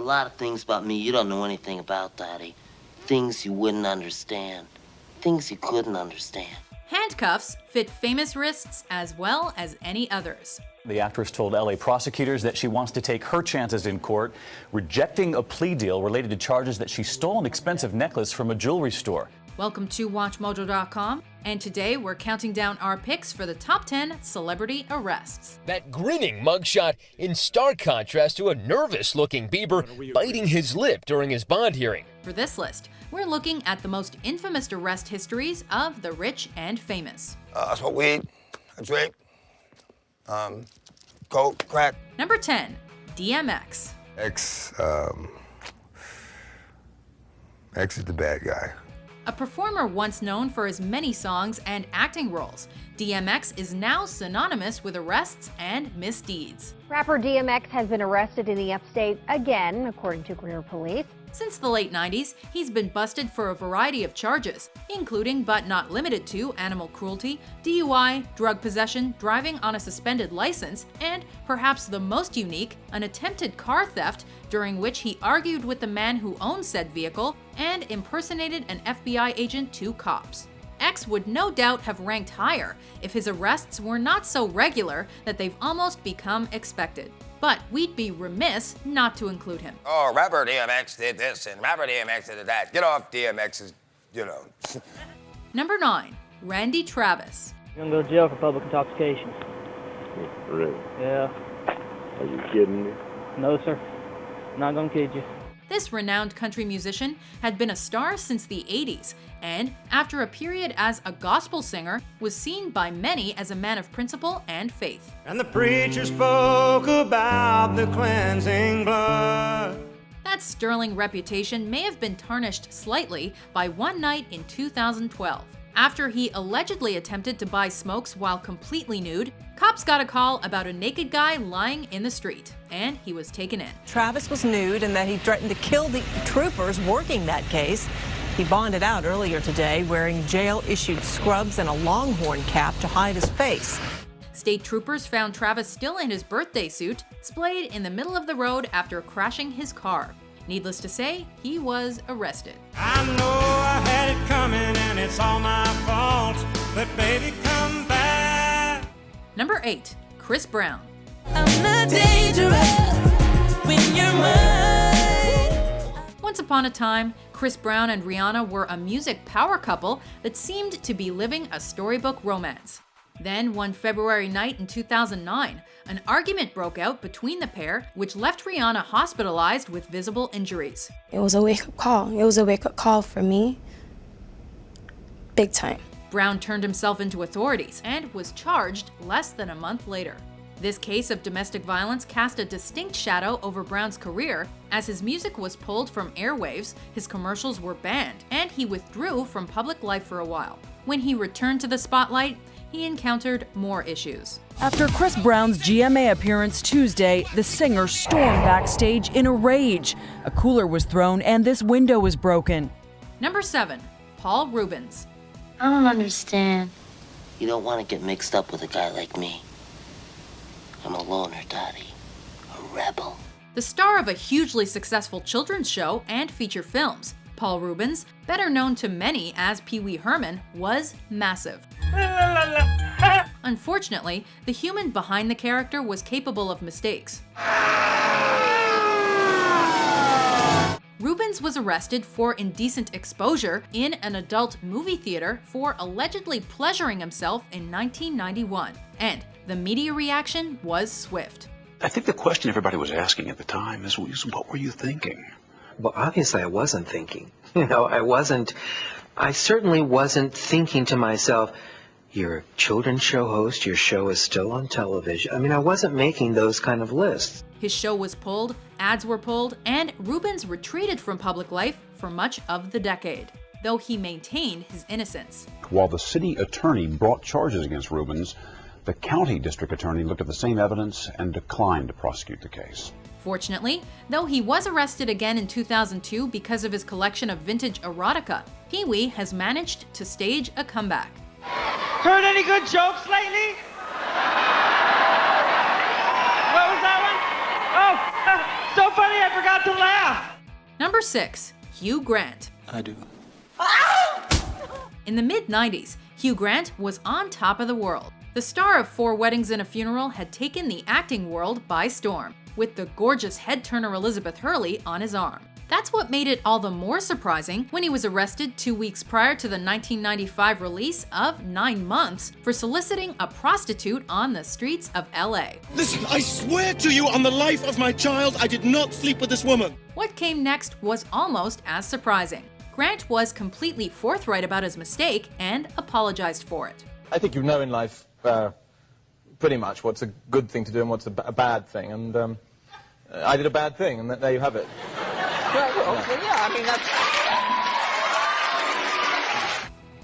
lot of things about me you don't know anything about, Daddy. Things you wouldn't understand. Things you couldn't understand. Handcuffs fit famous wrists as well as any others. The actress told LA prosecutors that she wants to take her chances in court, rejecting a plea deal related to charges that she stole an expensive necklace from a jewelry store. Welcome to WatchMojo.com, and today we're counting down our picks for the top 10 celebrity arrests. That grinning mugshot in stark contrast to a nervous-looking Bieber biting his lip during his bond hearing. For this list, we're looking at the most infamous arrest histories of the rich and famous. I smoke weed, I drink, coke, crack. Number 10, DMX. X is the bad guy. A performer once known for his many songs and acting roles, DMX is now synonymous with arrests and misdeeds. Rapper DMX has been arrested in the upstate again, according to Greer police. Since the late 90s, he's been busted for a variety of charges, including but not limited to animal cruelty, DUI, drug possession, driving on a suspended license, and perhaps the most unique, an attempted car theft during which he argued with the man who owned said vehicle and impersonated an FBI agent to cops. X would no doubt have ranked higher if his arrests were not so regular that they've almost become expected. But we'd be remiss not to include him. Oh, rapper DMX did this and rapper DMX did that. Get off DMX's, Number 9, Randy Travis. You're gonna go to jail for public intoxication. Really? Yeah. Are you kidding me? No, sir. I'm not gonna kid you. This renowned country musician had been a star since the 80s, and after a period as a gospel singer, was seen by many as a man of principle and faith. And the preacher spoke about the cleansing blood. That sterling reputation may have been tarnished slightly by one night in 2012. After he allegedly attempted to buy smokes while completely nude, cops got a call about a naked guy lying in the street, and he was taken in. Travis was nude and that he threatened to kill the troopers working that case. He bonded out earlier today wearing jail-issued scrubs and a Longhorn cap to hide his face. State troopers found Travis still in his birthday suit, splayed in the middle of the road after crashing his car. Needless to say, he was arrested. I know I had it coming and it's all my fault, but baby, come back. Number 8, Chris Brown. I'm not dangerous when you're mine. Once upon a time, Chris Brown and Rihanna were a music power couple that seemed to be living a storybook romance. Then, one February night in 2009, an argument broke out between the pair, which left Rihanna hospitalized with visible injuries. It was a wake-up call. It was a wake-up call for me. Big time. Brown turned himself into authorities and was charged less than a month later. This case of domestic violence cast a distinct shadow over Brown's career, as his music was pulled from airwaves, his commercials were banned, and he withdrew from public life for a while. When he returned to the spotlight, he encountered more issues. After Chris Brown's GMA appearance Tuesday, the singer stormed backstage in a rage. A cooler was thrown and this window was broken. Number 7, Paul Reubens. I don't understand. You don't want to get mixed up with a guy like me. I'm a loner, Daddy. A rebel. The star of a hugely successful children's show and feature films, Paul Reubens, better known to many as Pee Wee Herman, was massive. Unfortunately, the human behind the character was capable of mistakes. Reubens was arrested for indecent exposure in an adult movie theater for allegedly pleasuring himself in 1991, and the media reaction was swift. I think the question everybody was asking at the time is, what were you thinking? Well, obviously I wasn't thinking. I certainly wasn't thinking to myself, you're a children's show host, your show is still on television. I wasn't making those kind of lists. His show was pulled, ads were pulled, and Reubens retreated from public life for much of the decade, though he maintained his innocence. While the city attorney brought charges against Reubens, the county district attorney looked at the same evidence and declined to prosecute the case. Fortunately, though he was arrested again in 2002 because of his collection of vintage erotica, Pee Wee has managed to stage a comeback. Heard any good jokes lately? What was that one? Oh, so funny I forgot to laugh. 6. Hugh Grant. I do. In the mid-90s, Hugh Grant was on top of the world. The star of 4 Weddings and a Funeral had taken the acting world by storm, with the gorgeous head-turner Elizabeth Hurley on his arm. That's what made it all the more surprising when he was arrested 2 weeks prior to the 1995 release of 9 Months for soliciting a prostitute on the streets of LA. Listen, I swear to you on the life of my child, I did not sleep with this woman. What came next was almost as surprising. Grant was completely forthright about his mistake and apologized for it. I think you know in life pretty much what's a good thing to do and what's a bad thing, and I did a bad thing, and there you have it.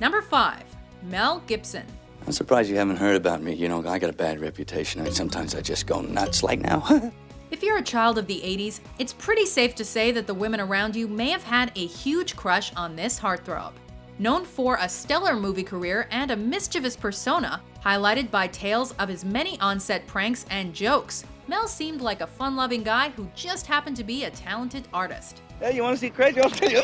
Number 5. Mel Gibson. I'm surprised you haven't heard about me. You know, I got a bad reputation. Sometimes I just go nuts like now. If you're a child of the 80s, it's pretty safe to say that the women around you may have had a huge crush on this heartthrob. Known for a stellar movie career and a mischievous persona, highlighted by tales of his many on-set pranks and jokes, Mel seemed like a fun-loving guy who just happened to be a talented artist. Hey, you want to see crazy? I'll tell you.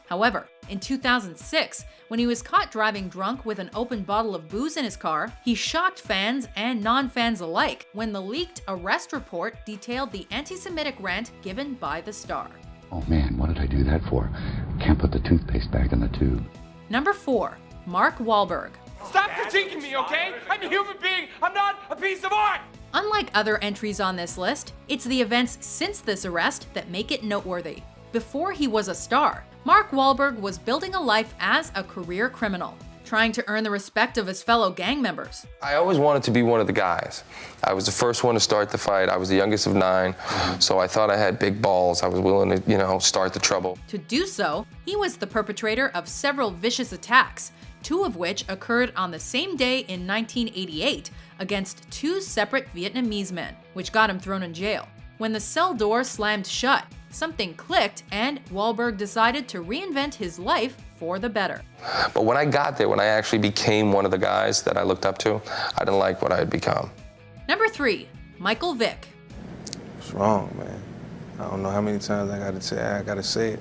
However, in 2006, when he was caught driving drunk with an open bottle of booze in his car, he shocked fans and non-fans alike when the leaked arrest report detailed the anti-Semitic rant given by the star. Oh man, what did I do that for? Can't put the toothpaste back in the tube. Number 4. Mark Wahlberg. Stop critiquing me, okay? I'm a human being. I'm not a piece of art. Unlike other entries on this list, it's the events since this arrest that make it noteworthy. Before he was a star, Mark Wahlberg was building a life as a career criminal, trying to earn the respect of his fellow gang members. I always wanted to be one of the guys. I was the first one to start the fight. I was the youngest of 9, so I thought I had big balls. I was willing to, start the trouble. To do so, he was the perpetrator of several vicious attacks, 2 of which occurred on the same day in 1988 against 2 separate Vietnamese men, which got him thrown in jail. When the cell door slammed shut, something clicked and Wahlberg decided to reinvent his life for the better. But when I got there, when I actually became one of the guys that I looked up to, I didn't like what I had become. Number 3. Michael Vick. What's wrong, man? I don't know how many times I gotta say it.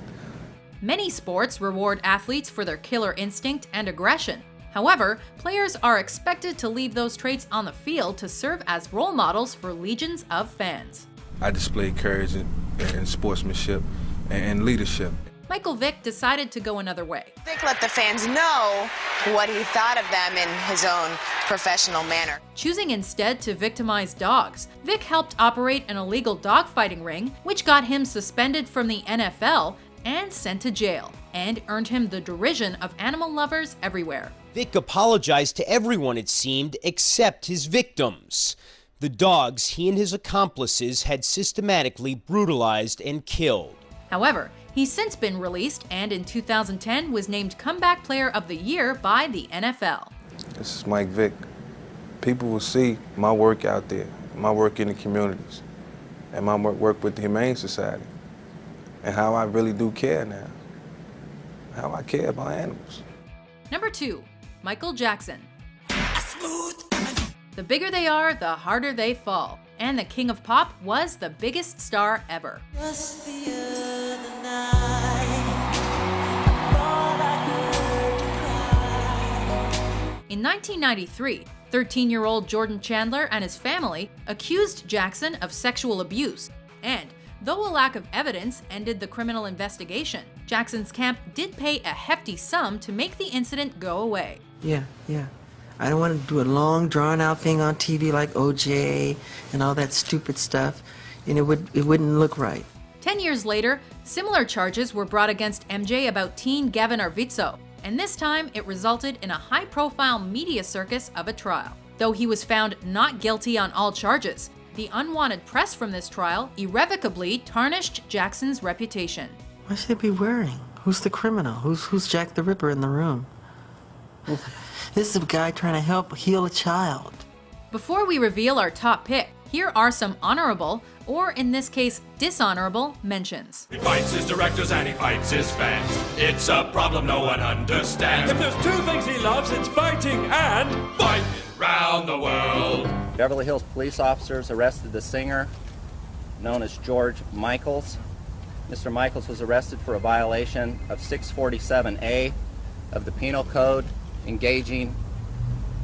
Many sports reward athletes for their killer instinct and aggression. However, players are expected to leave those traits on the field to serve as role models for legions of fans. I displayed courage and sportsmanship and leadership. Michael Vick decided to go another way. Vick let the fans know what he thought of them in his own professional manner. Choosing instead to victimize dogs, Vick helped operate an illegal dogfighting ring, which got him suspended from the NFL and sent to jail, and earned him the derision of animal lovers everywhere. Vick apologized to everyone, it seemed, except his victims. The dogs he and his accomplices had systematically brutalized and killed. However, he's since been released and in 2010 was named Comeback Player of the Year by the NFL. This is Mike Vick. People will see my work out there, my work in the communities, and my work with the Humane Society, and how I really do care now, how I care about animals. Number 2. Michael Jackson. The bigger they are, the harder they fall. And the King of Pop was the biggest star ever. In 1993, 13-year-old Jordan Chandler and his family accused Jackson of sexual abuse. And though a lack of evidence ended the criminal investigation, Jackson's camp did pay a hefty sum to make the incident go away. Yeah. I don't want to do a long, drawn-out thing on TV like OJ and all that stupid stuff. And it wouldn't look right. 10 years later, similar charges were brought against MJ about teen Gavin Arvizo, and this time it resulted in a high-profile media circus of a trial. Though he was found not guilty on all charges, the unwanted press from this trial irrevocably tarnished Jackson's reputation. Why should they be worrying? Who's the criminal? Who's Jack the Ripper in the room? This is a guy trying to help heal a child. Before we reveal our top pick, here are some honorable, or in this case, dishonorable mentions. He fights his directors and he fights his fans. It's a problem no one understands. If there's 2 things he loves, it's fighting and fighting round the world. Beverly Hills police officers arrested the singer known as George Michaels. Mr. Michaels was arrested for a violation of 647A of the Penal Code, engaging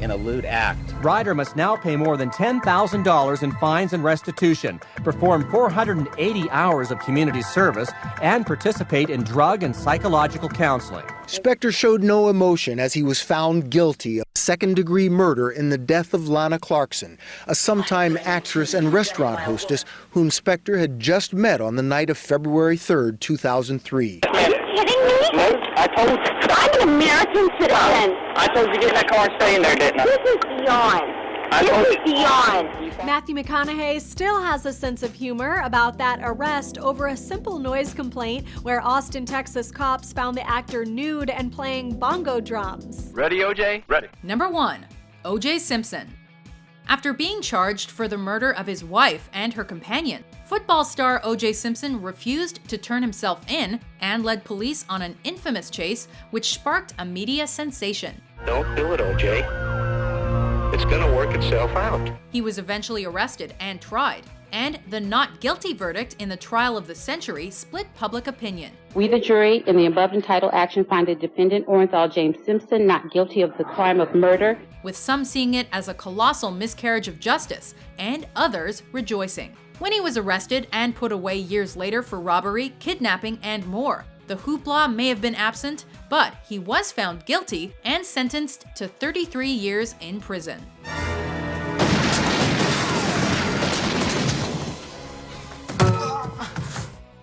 in a lewd act. Ryder must now pay more than $10,000 in fines and restitution, perform 480 hours of community service, and participate in drug and psychological counseling. Spector showed no emotion as he was found guilty of second-degree murder in the death of Lana Clarkson, a sometime actress and restaurant hostess whom Spector had just met on the night of February 3rd, 2003. Are you kidding me? No, I told you. I'm an American citizen. I told you to get in that car and stay in there, didn't I? This is beyond. This is beyond. Matthew McConaughey still has a sense of humor about that arrest over a simple noise complaint where Austin, Texas cops found the actor nude and playing bongo drums. Ready, OJ? Ready. Number 1. O.J. Simpson. After being charged for the murder of his wife and her companion, football star O.J. Simpson refused to turn himself in and led police on an infamous chase which sparked a media sensation. Don't do it, OJ. It's gonna work itself out. He was eventually arrested and tried, and the not guilty verdict in the trial of the century split public opinion. We, the jury, in the above entitled action, find the defendant, Orenthal James Simpson, not guilty of the crime of murder. With some seeing it as a colossal miscarriage of justice, and others rejoicing. When he was arrested and put away years later for robbery, kidnapping, and more, the hoopla may have been absent, but he was found guilty and sentenced to 33 years in prison.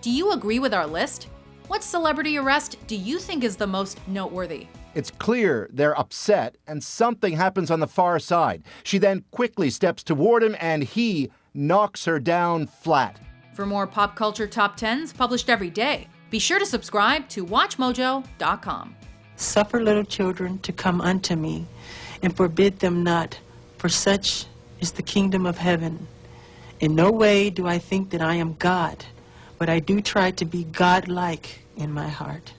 Do you agree with our list? What celebrity arrest do you think is the most noteworthy? It's clear they're upset and something happens on the far side. She then quickly steps toward him and he knocks her down flat. For more pop culture top 10s published every day, be sure to subscribe to WatchMojo.com. Suffer little children to come unto me, and forbid them not, for such is the kingdom of heaven. In no way do I think that I am God, but I do try to be God-like in my heart.